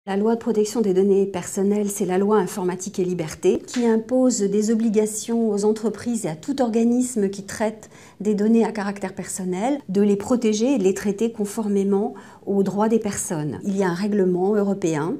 La loi de protection des données personnelles, c'est la loi informatique et liberté qui impose des obligations aux entreprises et à tout organisme qui traite des données à caractère personnel de les protéger et de les traiter conformément aux droits des personnes. Il y a un règlement européen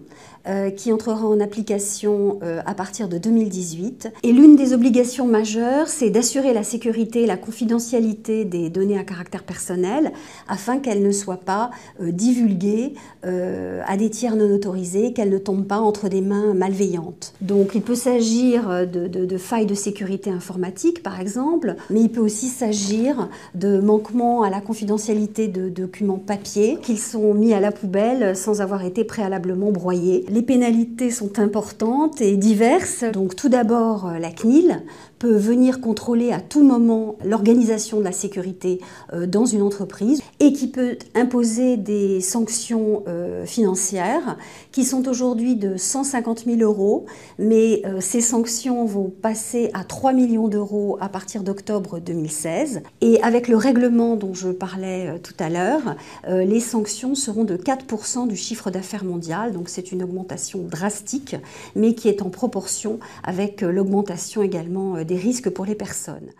qui entrera en application à partir de 2018. Et l'une des obligations majeures, c'est d'assurer la sécurité et la confidentialité des données à caractère personnel afin qu'elles ne soient pas divulguées à des tiers non autorisés, qu'elles ne tombent pas entre des mains malveillantes. Donc il peut s'agir de failles de sécurité informatique par exemple, mais il peut aussi s'agir de manquements à la confidentialité de documents papier qu'ils sont mis à la poubelle sans avoir été préalablement broyés. Les pénalités sont importantes et diverses. Donc tout d'abord, la CNIL peut venir contrôler à tout moment l'organisation de la sécurité dans une entreprise et qui peut imposer des sanctions financières qui sont aujourd'hui de 150 000 €, mais ces sanctions vont passer à 3 millions d'euros à partir d'octobre 2016. Et avec le règlement dont je parlais tout à l'heure, les sanctions seront de 4% du chiffre d'affaires mondial, donc c'est une augmentation drastique, mais qui est en proportion avec l'augmentation également des risques pour les personnes.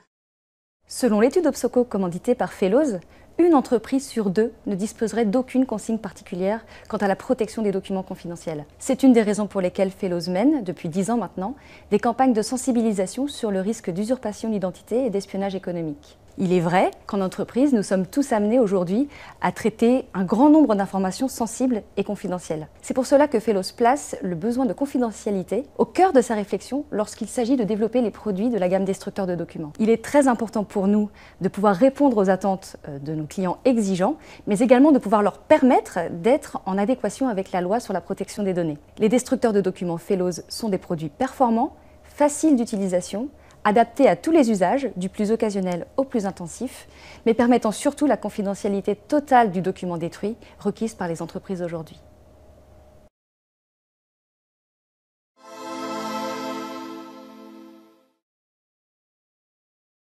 Selon l'étude Obsoco commanditée par Fellows, une entreprise sur deux ne disposerait d'aucune consigne particulière quant à la protection des documents confidentiels. C'est une des raisons pour lesquelles Fellows mène, depuis 10 ans maintenant, des campagnes de sensibilisation sur le risque d'usurpation d'identité et d'espionnage économique. Il est vrai qu'en entreprise, nous sommes tous amenés aujourd'hui à traiter un grand nombre d'informations sensibles et confidentielles. C'est pour cela que Fellows place le besoin de confidentialité au cœur de sa réflexion lorsqu'il s'agit de développer les produits de la gamme destructeur de documents. Il est très important pour nous de pouvoir répondre aux attentes de nos clients exigeants, mais également de pouvoir leur permettre d'être en adéquation avec la loi sur la protection des données. Les destructeurs de documents Fellows sont des produits performants, faciles d'utilisation, adaptés à tous les usages, du plus occasionnel au plus intensif, mais permettant surtout la confidentialité totale du document détruit requise par les entreprises aujourd'hui.